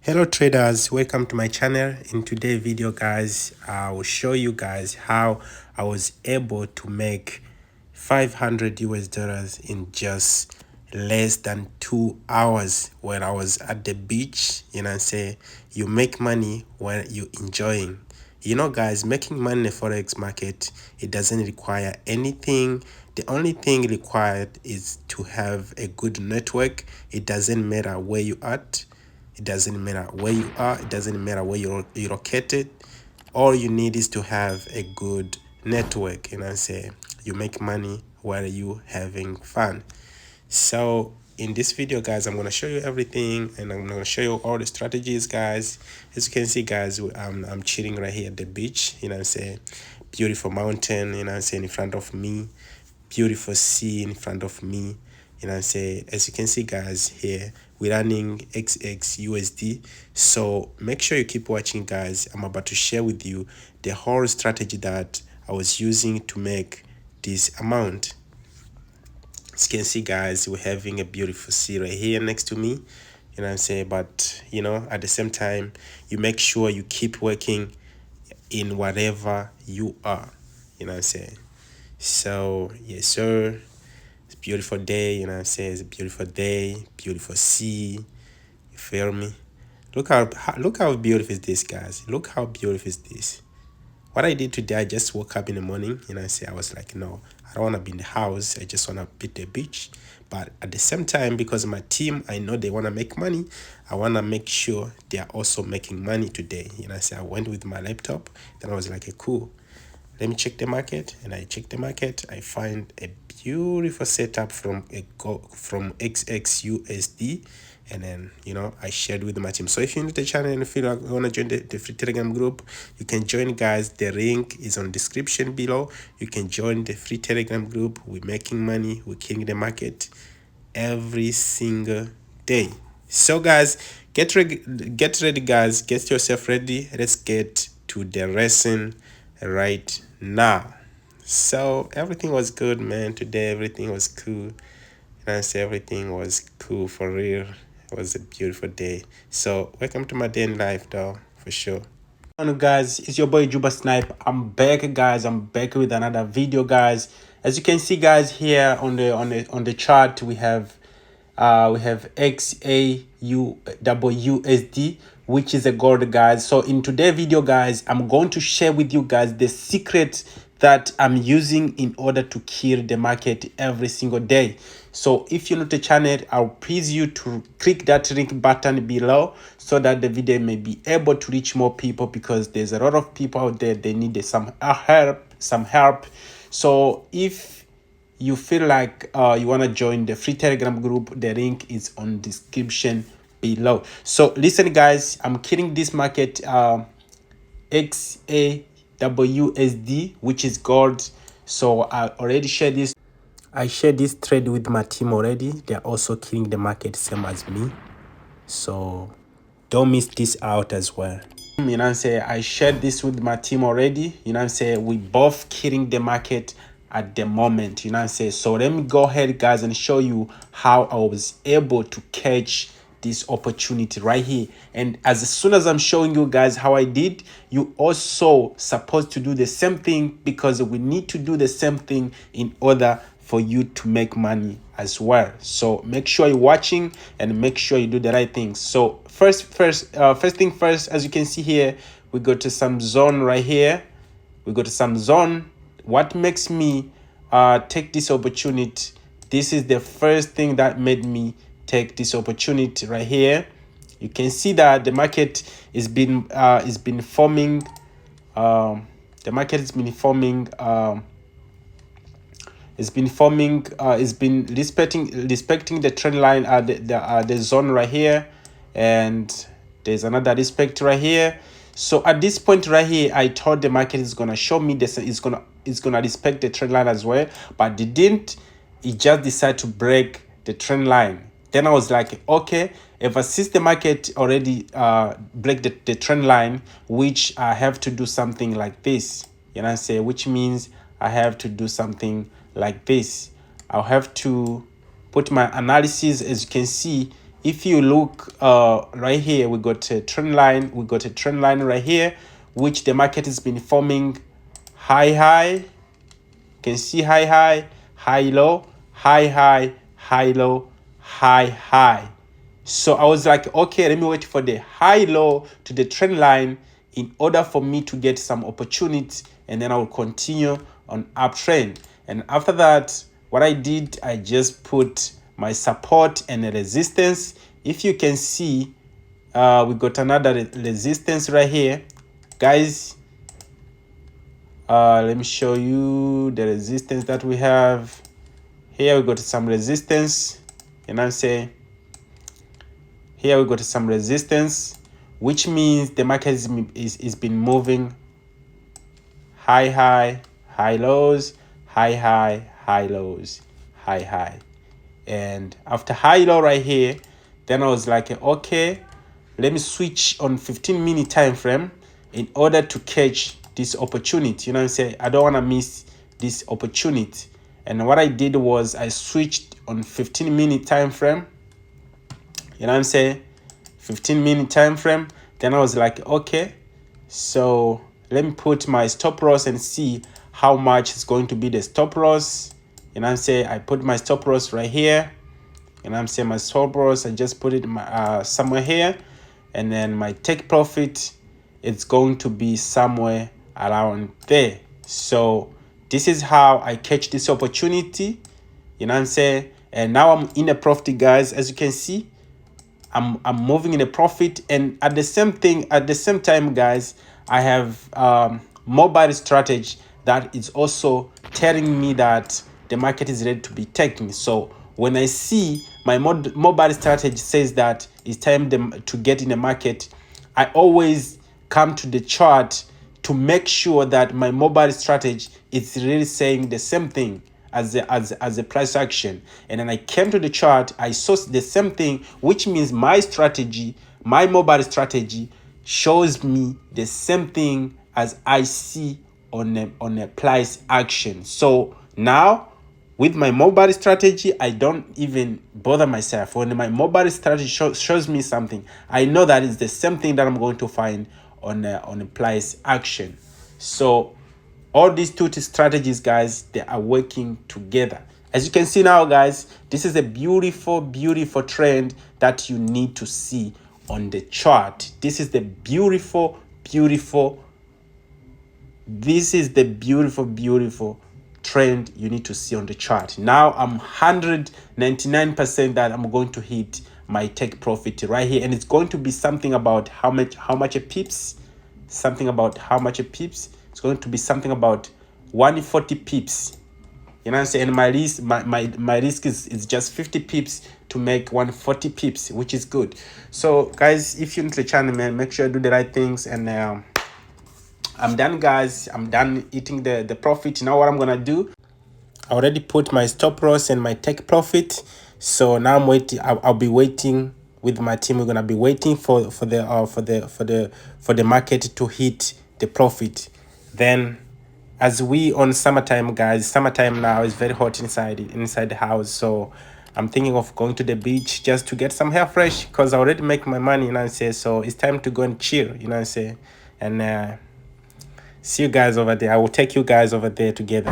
Hello traders, welcome to my channel. In today's video guys, I will show you guys how I was able to make 500 US dollars in just less than 2 hours when I was at the beach. Say you make money when you enjoying. Guys, making money in the forex market, it doesn't require anything. The only thing required is to have a good network. It doesn't matter where you at. It doesn't matter where you are. It doesn't matter where you're located. All you need is to have a good network. Say you make money while you having fun. So in this video guys, I'm going to show you everything, and I'm going to show you all the strategies guys. As you can see guys, I'm chilling right here at the beach. Say beautiful mountain, say in front of me, beautiful sea in front of me. Say as you can see guys, here we're running XXUSD. So make sure you keep watching guys. I'm about to share with you the whole strategy that I was using to make this amount. As you can see guys, we're having a beautiful sea right here next to me. Say, but at the same time, you make sure you keep working in whatever you are. Say. So yes sir, it's a beautiful day. Say it's a beautiful day, beautiful sea. You feel me? Look how beautiful is this guys. Look how beautiful is this. What I did today, I just woke up in the morning. Say I was like, no, I don't want to be in the house. I just want to be at the beach. But at the same time, because my team, I know they want to make money, I want to make sure they are also making money today. Say I went with my laptop. Then I was like, cool, let me check the market. And I check the market. I find a beautiful setup from XXUSD. And then I shared with my team. So if you're new to the channel and feel like you want to join the free telegram group, you can join guys. The link is on description below. You can join the free telegram group. We're making money, we're killing the market every single day. So guys, get ready guys, get yourself ready. Let's get to the lesson right now. So everything was good man today. Everything was cool. Say everything was cool for real. It was a beautiful day. So welcome to my day in life though, for sure. Hello guys, it's your boy Juba Snipe. I'm back guys. I'm back with another video guys. As you can see guys, here on the chart we have XAUWUSD, which is a gold guys. So in today's video guys, I'm going to share with you guys the secret that I'm using in order to kill the market every single day. So if you're not the channel, I'll please you to click that link button below so that the video may be able to reach more people, because there's a lot of people out there, they need some help. So if you feel like you want to join the free telegram group, the link is on description below. So listen guys, I'm killing this market XAWUSD, which is gold. So I already shared this. I shared this trade with my team already. They're also killing the market same as me. So don't miss this out as well. Say I shared this with my team already. Say we both killing the market at the moment. Say, so let me go ahead guys and show you how I was able to catch this opportunity right here. And as soon as I'm showing you guys how I did, you also supposed to do the same thing, because we need to do the same thing in order for you to make money as well. So make sure you're watching and make sure you do the right things. So first thing first, as you can see here, we go to some zone right here. We go to some zone. What makes me take this opportunity? This is the first thing that made me take this opportunity right here. You can see that the market is been forming. The market has been forming. It's been respecting the trend line, the zone right here, and there's another respect right here. So at this point right here, I thought the market is gonna show me this. It's gonna respect the trend line as well, but it didn't. It just decided to break the trend line. Then I was like, okay, ever since the market already break the trend line, which I have to do something like this. Say, which means I have to do something like this. I'll have to put my analysis. As you can see, if you look right here, we got a trend line. We got a trend line right here, which the market has been forming high. You can see high, low, high, low, high. So I was like, okay, let me wait for the high low to the trend line in order for me to get some opportunity, and then I will continue on uptrend. And after that, what I did, I just put my support and a resistance. If you can see, we got another resistance right here, guys. Let me show you the resistance that we have here. We got some resistance, and I'm saying here we got some resistance, which means the market is been moving high, lows, high, lows, high. And after high low right here, then I was like, okay, let me switch on 15-minute time frame in order to catch this opportunity. You know what I'm saying? I don't want to miss this opportunity. And what I did was I switched on 15-minute time frame. You know what I'm saying? 15-minute time frame. Then I was like, okay, so let me put my stop loss and see how much is going to be the stop loss. You know what I'm saying? I put my stop loss right here. You know what I'm saying? My stop loss, I just put it somewhere here. And then my take profit, it's going to be somewhere around there. So this is how I catch this opportunity. You know what I'm saying? And now I'm in a profit, guys. As you can see, I'm moving in a profit, and at the same time, guys, I have mobile strategy that is also telling me that the market is ready to be taken. So when I see my mobile strategy says that it's time to get in the market, I always come to the chart to make sure that my mobile strategy is really saying the same thing as a price action. And then I came to the chart, I saw the same thing, which means my strategy, my mobile strategy, shows me the same thing as I see on a price action. So now with my mobile strategy, I don't even bother myself. When my mobile strategy shows me something, I know that it's the same thing that I'm going to find on a price action. So all these two strategies, guys, they are working together. As you can see now, guys, this is a beautiful trend that you need to see on the chart. This is the beautiful trend you need to see on the chart. Now I'm 199% that I'm going to hit my take profit right here, and it's going to be something about how much a pips. It's going to be something about 140 pips. You know what I'm saying? And my risk is just 50 pips to make 140 pips, which is good. So guys, if you're into the channel, man, make sure you do the right things. And I'm done, guys. I'm done eating the profit. Now what I'm gonna do, I already put my stop loss and my take profit. So now I'm waiting. I'll be waiting with my team. We're gonna be waiting for the market to hit the profit. Then, as we on summertime, guys, summertime now is very hot inside the house. So I'm thinking of going to the beach just to get some hair fresh, because I already make my money. You know what I'm saying? So it's time to go and chill. You know what I'm saying? And see you guys over there. I will take you guys over there together.